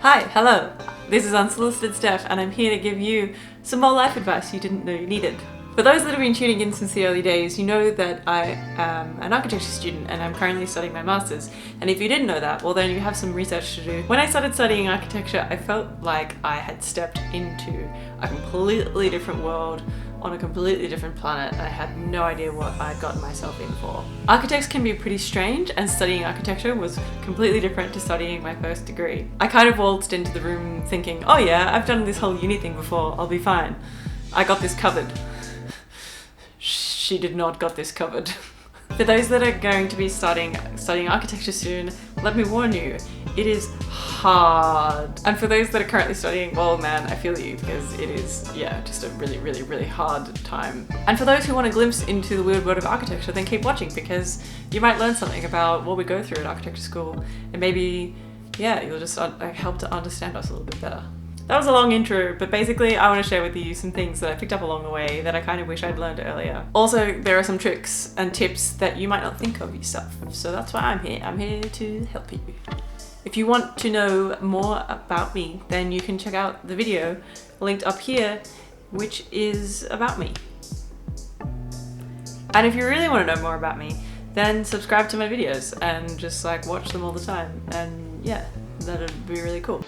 Hi, hello. This is Unsolicited Steph, and I'm here to give you some more life advice you didn't know you needed. For those that have been tuning in since the early days, you know that I am an architecture student and I'm currently studying my master's. And if you didn't know that, well then you have some research to do. When I started studying architecture, I felt like I had stepped into a completely different world on a completely different planet, and I had no idea what I'd gotten myself in for. Architects can be pretty strange, and studying architecture was completely different to studying my first degree. I kind of waltzed into the room thinking, oh yeah, I've done this whole uni thing before, I'll be fine. I got this covered. She did not got this covered. For those that are going to be studying architecture soon, let me warn you, it is hard. And for those that are currently studying, well man, I feel you, because it is, yeah, just a really hard time. And for those who want a glimpse into the weird world of architecture, then keep watching, because you might learn something about what we go through at architecture school, and maybe, yeah, you'll just help to understand us a little bit better. That was a long intro, but basically I want to share with you some things that I picked up along the way that I kind of wish I'd learned earlier. Also, there are some tricks and tips that you might not think of yourself, so that's why I'm here. I'm here to help you. If you want to know more about me, then you can check out the video linked up here, which is about me. And if you really want to know more about me, then subscribe to my videos and just like watch them all the time. And yeah, that'd be really cool.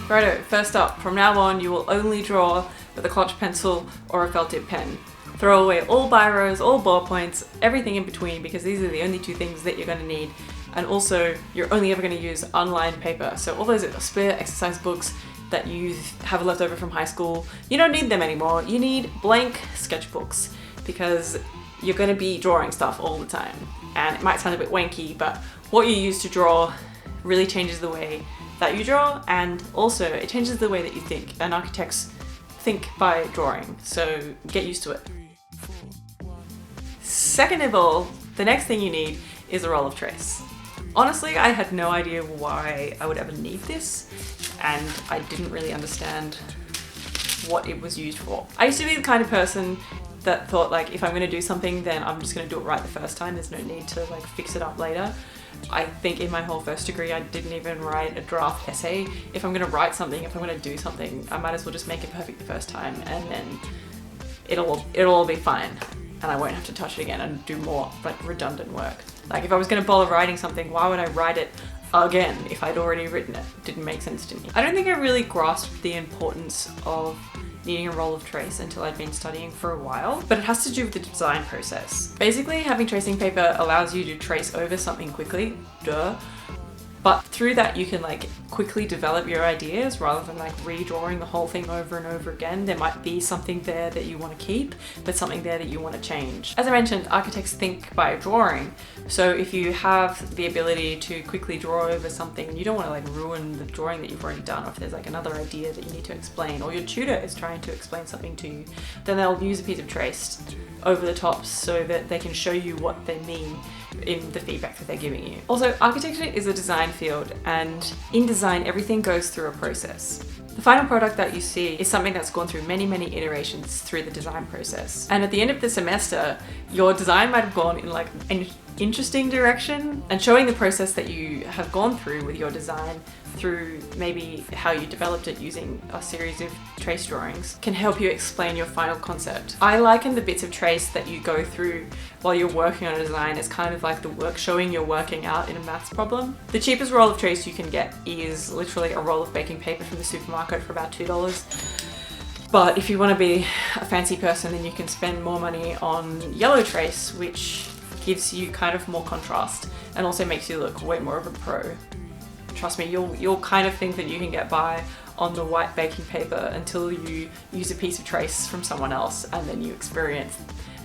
Righto, first up, from now on you will only draw with a clutch pencil or a felt tip pen. Throw away all biros, all ballpoints, everything in between, because these are the only two things that you're going to need. And also, you're only ever going to use unlined paper. So all those spare exercise books that you have left over from high school, you don't need them anymore. You need blank sketchbooks, because you're going to be drawing stuff all the time. And it might sound a bit wanky, but what you use to draw really changes the way that you draw, and also it changes the way that you think. And architects think by drawing, so get used to it. Second of all, the next thing you need is a roll of trace. Honestly, I had no idea why I would ever need this, and I didn't really understand what it was used for. I used to be the kind of person that thought like, if I'm going to do something, then I'm just going to do it right the first time. There's no need to like fix it up later. I think in my whole first degree I didn't even write a draft essay. If I'm going to write something, if I'm going to do something, I might as well just make it perfect the first time, and then it'll all be fine, and I won't have to touch it again and do more like redundant work. Like if I was going to bother writing something, why would I write it again if I'd already written it? It didn't make sense to me. I don't think I really grasped the importance of needing a roll of trace until I'd been studying for a while, but it has to do with the design process. Basically, having tracing paper allows you to trace over something quickly, but through that you can like quickly develop your ideas rather than like redrawing the whole thing over and over again. There might be something there that you want to keep, but something there that you want to change. As I mentioned, architects think by drawing, so if you have the ability to quickly draw over something, you don't want to like ruin the drawing that you've already done, or if there's like another idea that you need to explain, or your tutor is trying to explain something to you, then they'll use a piece of trace over the top so that they can show you what they mean in the feedback that they're giving you. Also, architecture is a design field, and in design everything goes through a process. The final product that you see is something that's gone through many iterations through the design process. And at the end of the semester, your design might have gone in like an interesting direction, and showing the process that you have gone through with your design through maybe how you developed it using a series of trace drawings can help you explain your final concept. I liken the bits of trace that you go through while you're working on a design as kind of like the work showing you're working out in a maths problem. The cheapest roll of trace you can get is literally a roll of baking paper from the supermarket for about $2. But if you want to be a fancy person, then you can spend more money on yellow trace, which gives you kind of more contrast and also makes you look way more of a pro. Trust me, you'll kind of think that you can get by on the white baking paper until you use a piece of trace from someone else, and then you experience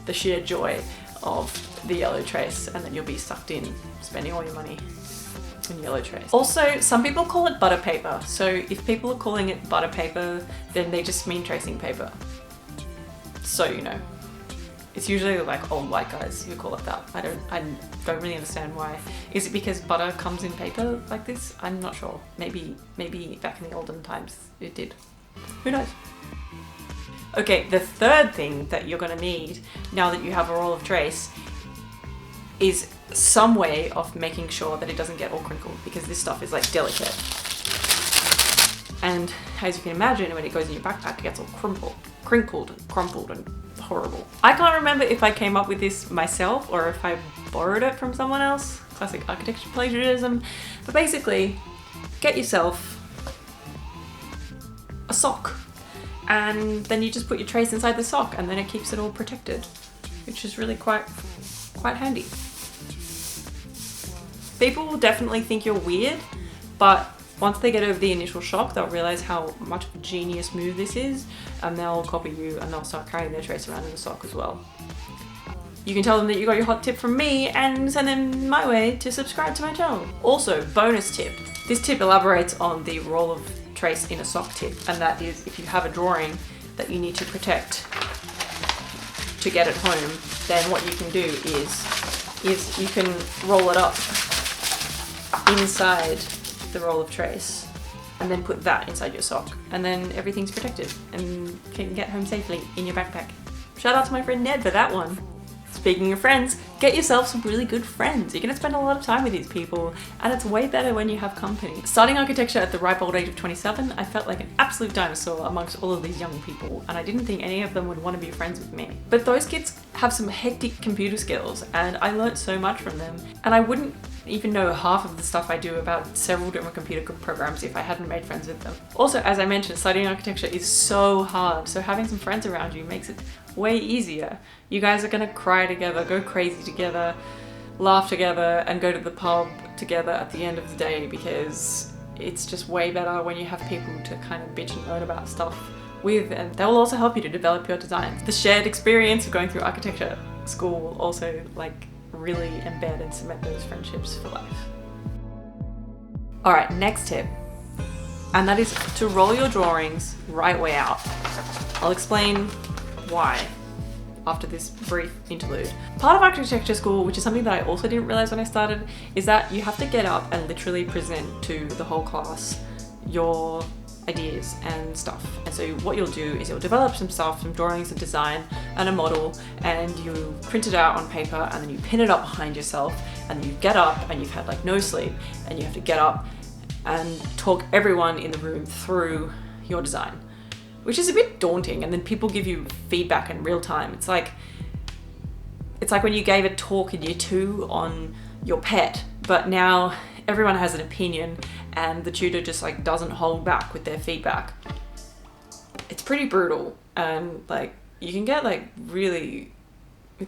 the sheer joy of the yellow trace, and then you'll be sucked in, spending all your money in yellow trace. Also, some people call it butter paper, so if people are calling it butter paper, then they just mean tracing paper. So you know. It's usually like old white guys who call it that. I don't really understand why. Is it because butter comes in paper like this? I'm not sure. Maybe back in the olden times it did. Who knows? Okay, the third thing that you're gonna need now that you have a roll of trace is some way of making sure that it doesn't get all crinkled, because this stuff is like delicate. And as you can imagine, when it goes in your backpack, it gets all crinkled, crumpled, and horrible. I can't remember if I came up with this myself or if I borrowed it from someone else. Classic architecture plagiarism. But basically, get yourself a sock, and then you just put your trace inside the sock, and then it keeps it all protected, which is really quite handy. People will definitely think you're weird, but once they get over the initial shock, they'll realize how much of a genius move this is, and they'll copy you and they'll start carrying their trace around in a sock as well. You can tell them that you got your hot tip from me and send them my way to subscribe to my channel. Also, bonus tip. This tip elaborates on the roll of trace in a sock tip, and that is if you have a drawing that you need to protect to get it home, then what you can do is you can roll it up inside the roll of trace and then put that inside your sock, and then everything's protected and can get home safely in your backpack. Shout out to my friend Ned for that one. Speaking of friends, get yourself some really good friends. You're gonna spend a lot of time with these people, and it's way better when you have company. Starting architecture at the ripe old age of 27, I felt like an absolute dinosaur amongst all of these young people, and I didn't think any of them would want to be friends with me. But those kids have some hectic computer skills, and I learned so much from them, and I wouldn't even know half of the stuff I do about several different computer programs if I hadn't made friends with them. Also, as I mentioned, studying architecture is so hard, so having some friends around you makes it way easier. You guys are gonna cry together, go crazy together, laugh together, and go to the pub together at the end of the day, because it's just way better when you have people to kind of bitch and learn about stuff with, and they will also help you to develop your designs. The shared experience of going through architecture school will also really embed and cement those friendships for life. All right, next tip, and that is to roll your drawings right way out. I'll explain why after this brief interlude. Part of architecture school, which is something that I also didn't realize when I started, is that you have to get up and literally present to the whole class your ideas and stuff. And so what you'll do is you'll develop some stuff, some drawings, a design and a model, and you print it out on paper, and then you pin it up behind yourself, and you get up and you've had like no sleep, and you have to get up and talk everyone in the room through your design, which is a bit daunting. And then people give you feedback in real time. It's like when you gave a talk in year 2 on your pet, but now everyone has an opinion and the tutor just doesn't hold back with their feedback. It's pretty brutal, and you can get it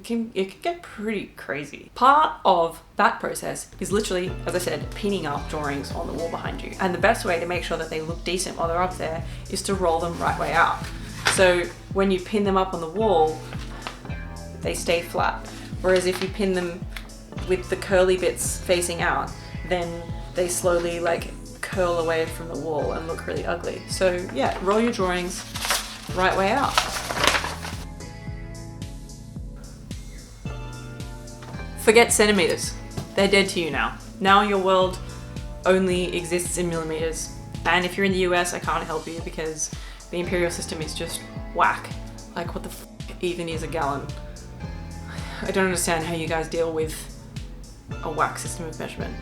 can get pretty crazy. Part of that process is literally, as I said, pinning up drawings on the wall behind you. And the best way to make sure that they look decent while they're up there is to roll them right way out. So when you pin them up on the wall, they stay flat. Whereas if you pin them with the curly bits facing out, then they slowly curl away from the wall and look really ugly. So yeah, roll your drawings right way out. Forget centimeters. They're dead to you now. Now your world only exists in millimeters. And if you're in the US, I can't help you because the imperial system is just whack. What the f even is a gallon? I don't understand how you guys deal with a whack system of measurement.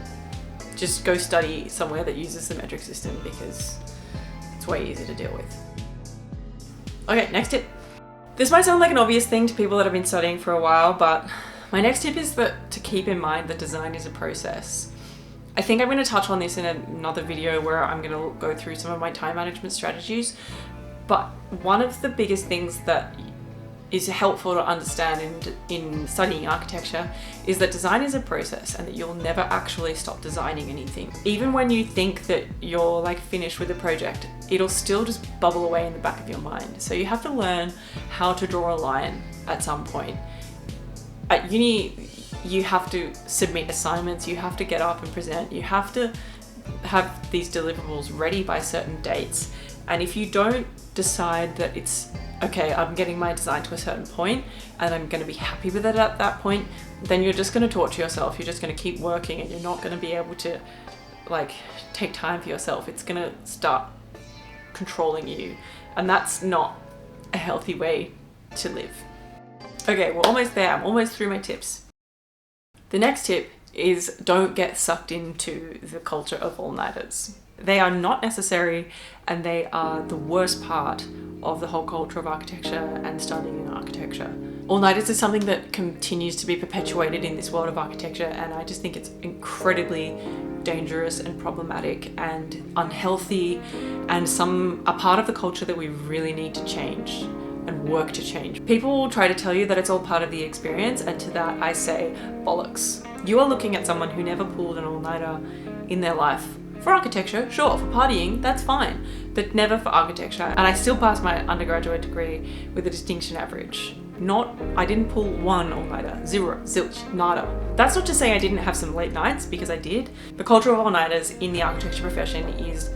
Just go study somewhere that uses the metric system, because it's way easier to deal with. Okay, next tip. This might sound like an obvious thing to people that have been studying for a while, but my next tip is to keep in mind that design is a process. I think I'm going to touch on this in another video where I'm going to go through some of my time management strategies, but one of the biggest things that is helpful to understand in studying architecture is that design is a process, and that you'll never actually stop designing anything. Even when you think that you're finished with a project, it'll still just bubble away in the back of your mind. So you have to learn how to draw a line at some point. At uni, you have to submit assignments, you have to get up and present, you have to have these deliverables ready by certain dates. And if you don't decide that it's okay, I'm getting my design to a certain point and I'm going to be happy with it at that point, then you're just going to torture yourself. You're just going to keep working, and you're not going to be able to take time for yourself. It's going to start controlling you, and that's not a healthy way to live. Okay, we're almost there. I'm almost through my tips. The next tip is don't get sucked into the culture of all-nighters. They are not necessary, and they are the worst part of the whole culture of architecture and studying in architecture. All-nighters is something that continues to be perpetuated in this world of architecture, and I just think it's incredibly dangerous and problematic and unhealthy, and a part of the culture that we really need to change and work to change. People will try to tell you that it's all part of the experience, and to that I say bollocks. You are looking at someone who never pulled an all-nighter in their life. For architecture, sure, for partying, that's fine, but never for architecture. And I still passed my undergraduate degree with a distinction average. I didn't pull one all-nighter, zero, zilch, nada. That's not to say I didn't have some late nights, because I did. The culture of all-nighters in the architecture profession is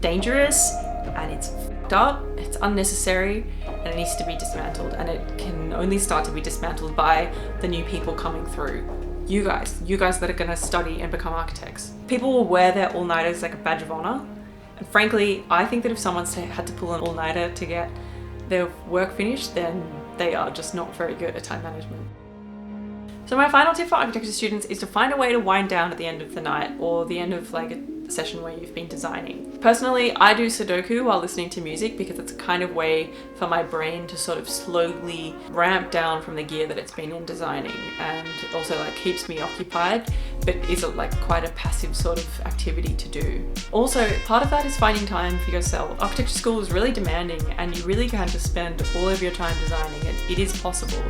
dangerous, and it's fucked up, it's unnecessary, and it needs to be dismantled. And it can only start to be dismantled by the new people coming through. You guys that are gonna study and become architects. People will wear their all-nighters like a badge of honor. And frankly, I think that if someone's had to pull an all-nighter to get their work finished, then they are just not very good at time management. So my final tip for architecture students is to find a way to wind down at the end of the night, or the end of like a session where you've been designing. Personally, I do Sudoku while listening to music, because it's a kind of way for my brain to sort of slowly ramp down from the gear that it's been in designing, and also like keeps me occupied, but is like quite a passive sort of activity to do. Also, part of that is finding time for yourself. Architecture school is really demanding, and you really can just spend all of your time designing, and it is possible.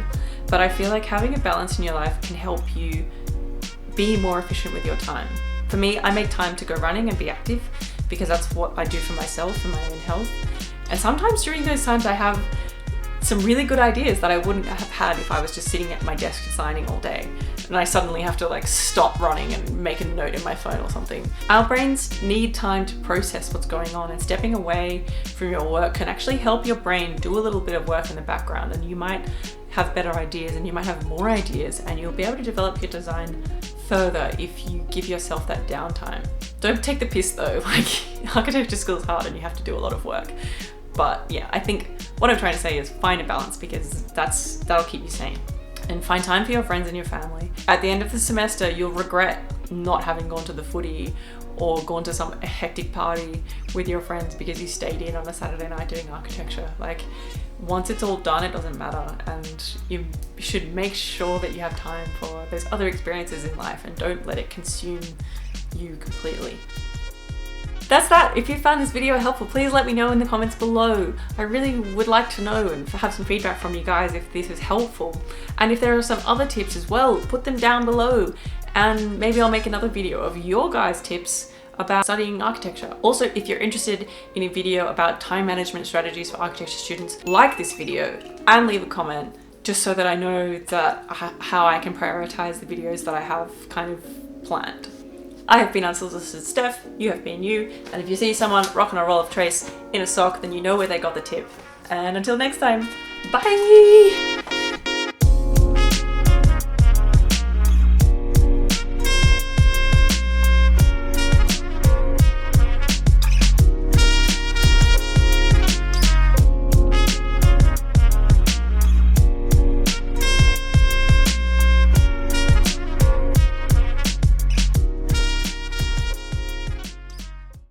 But I feel like having a balance in your life can help you be more efficient with your time. For me, I make time to go running and be active, because that's what I do for myself, for my own health. And sometimes during those times I have some really good ideas that I wouldn't have had if I was just sitting at my desk designing all day. And I suddenly have to like stop running and make a note in my phone or something. Our brains need time to process what's going on, and stepping away from your work can actually help your brain do a little bit of work in the background, and you might have better ideas, and you might have more ideas, and you'll be able to develop your design further if you give yourself that downtime. Don't take the piss though, like architecture school is hard and you have to do a lot of work. But yeah, I think what I'm trying to say is find a balance, because that'll keep you sane. And find time for your friends and your family. At the end of the semester, you'll regret not having gone to the footy or gone to some hectic party with your friends because you stayed in on a Saturday night doing architecture. Like, once it's all done, it doesn't matter, and you should make sure that you have time for those other experiences in life, and don't let it consume you completely. That's that. If you found this video helpful, please let me know in the comments below. I really would like to know and have some feedback from you guys if this is helpful. And if there are some other tips as well, put them down below, and maybe I'll make another video of your guys' tips about studying architecture. Also, if you're interested in a video about time management strategies for architecture students, like this video and leave a comment, just so that I know that how I can prioritize the videos that I have kind of planned. I have been Unsolicited Steph, you have been you, and if you see someone rocking a roll of trace in a sock, then you know where they got the tip. And until next time, bye!